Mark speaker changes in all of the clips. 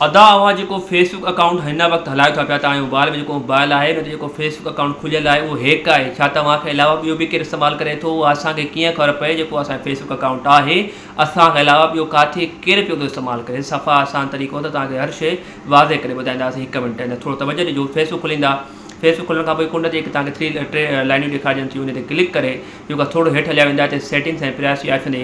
Speaker 1: अदा अवां जेको फेसबुक अकाउंट हिन वक़्तु हलायो था पिया तव्हांजे मोबाइल में, जेको मोबाइल आहे हुन ते जेको फेसबुक अकाउंट खुलियल आहे उहो हैक आहे। छा तव्हांखे अलावा ॿियो बि केरु इस्तेमालु करे थो, उहा असांखे कीअं ख़बर पए जेको असांजो फेसबुक अकाउंट आहे असांखे अलावा ॿियो किथे केरु पियो थो इस्तेमालु करे। सफ़ा आसान तरीक़ो त तव्हांखे हर शइ वाज़े करे ॿुधाईंदासीं 1 मिंट में। थोरो तवजो ॾिजो। फेसबुक खुलींदा, फेसबुक खुलण खां पोइ कुंड ते तव्हांखे 3 लाइनियूं ॾेखारिजनि थियूं, उन ते क्लिक करे जेको थोरो हेठि हलिया वेंदा हिते सेटिंग्स ऐं प्राइवेसी ऑप्शन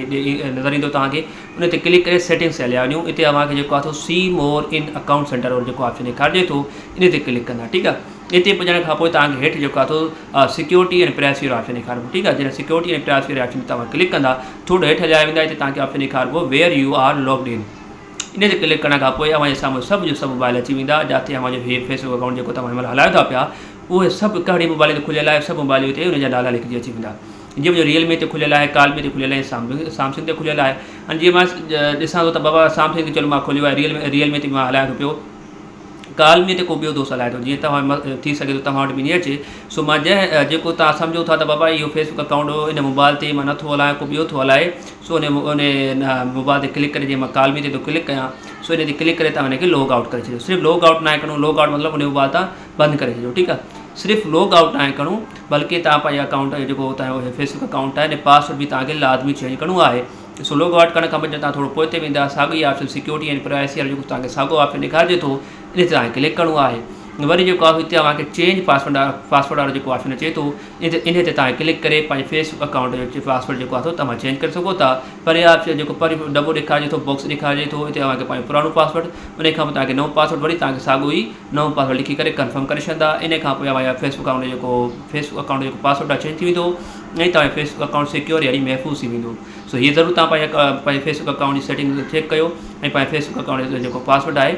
Speaker 1: नज़र ईंदो तव्हांखे। उन ते क्लिक करे सेटिंग्स ते हलिया वञूं। हिते तव्हांखे जेको आहे सी मोर इन अकाउंट सेंटर और जेको ऑप्शन ॾेखारिजे थो इन ते क्लिक कंदा। ठीकु आहे। हिते पुॼण खां पोइ तव्हांखे हेठि जेको आहे थो सिक्योरिटी ऐं प्राइवेसी वारो ऑप्शन ॾेखारिबो। ठीकु आहे। जॾहिं सिक्योरिटी ऐं प्राइवेसी वारे ऑप्शन ते तव्हां क्लिक कंदा, थोरो हेठि हलिया वेंदा, हिते तव्हांखे ऑप्शन ॾेखारिबो where you are logged in. इन ते क्लिक करण खां पोइ अव्हांजे साम्हूं सभु जो सभु मोबाइल अची वेंदा, जिते अव्हांजो फेसबुक अकाउंट जेको तव्हां हिन महिल हलायो था पिया उहे सभु कहिड़ी मोबाइल ते खुलियल आहे, सभु मोबाइल ते उनजा नाला लिखिजी अची वेंदा। जीअं मुंहिंजो रियलमी ते खुलियल आहे, कालमी ते खुलियल आहे, सैमसंग ते खुलियल आहे। ऐं जीअं मां ॾिसां थो त बाबा सैमसंग ते चलो मां खोलियो आहे, रियलमी ते मां हलायां थो पियो, कालमी ते को ॿियो दोस्त हलाए थो, जीअं तव्हां थी सघे थो तव्हां वटि बि ईअं अचे। सो मां जेको तव्हां सम्झो था त बाबा इहो फेसबुक अकाउंट इन मोबाइल ते मां नथो हलायां, को ॿियो थो हलाए, सो उन मोबाइल ते क्लिक करे जीअं मां कालमी ते थो क्लिक कयां, सो इन ते क्लिक करे तव्हां हिनखे लॉग आउट करे छॾियो। सिर्फ़ु लॉग आउट न आहे करिणो, लॉग आउट मतिलबु उन मोबाइल तां बंदि करे छॾियो। ठीकु आहे। सिर्फ़ु लॉग आउट न आहे करिणो, बल्कि तव्हां पंहिंजे अकाउंट जेको तव्हांजो फेसबुक अकाउंट आहे इन पासवर्ड बि तव्हांखे लाज़मी चेंज करिणो आहे। सो लॉग आउट करण खां पोइ तव्हां थोरो पोइ ते वेंदा, साॻियो ई ऑप्शन सिक्योरिटी ऐं प्राइवेसी वारो जेको तव्हांखे साॻियो ऑप्शन ॾेखारिजे थो इन ते तव्हांखे क्लिक करिणो आहे। वरी जेको आहे हिते तव्हांखे चेंज पासवर्ड वारो जेको ऑप्शन अचे थो इन ते तव्हांखे क्लिक करे पंहिंजे फेसबुक अकाउंट जो पासवर्ड जेको आहे तव्हां चेंज करे सघो था। पर इहा ऑप्शन जेको दॿो ॾेखारिजे थो, बॉक्स ॾेखारिजे थो, हिते तव्हांखे पंहिंजो पुराणो पासवर्ड, उन खां पोइ तव्हांखे नओं पासवर्ड वरी तव्हांखे साॻियो ई नओं पासवर्ड लिखी करे कंफर्म करे छॾंदा। इन खां पोइ फेसबुक अकाउंट जेको पासवर्ड आहे चेंज थी वेंदो ऐं तव्हांजो फेसबुक अकाउंट सिक्योर यानी महफ़ूज़ थी वेंदो। सो हीअ ज़रूरु तव्हां पंहिंजे फेसबुक अकाउंट जी सेटिंग चेक कयो ऐं पंहिंजे फेसबुक अकाउंट जो जेको पासवर्ड आहे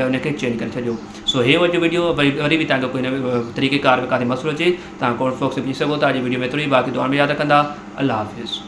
Speaker 1: उनखे चेंज करे छॾियो। सो हे वरी वीडियो वरी बि तव्हांखे कोई न तरीक़ेकार में काथे मसइलो अचे तव्हां कोड फॉक्स विझी सघो था। अॼु वीडियो में एतिरो ई, बाक़ी दुआ में यादि रखंदा। अल्लाह हाफ़िज़।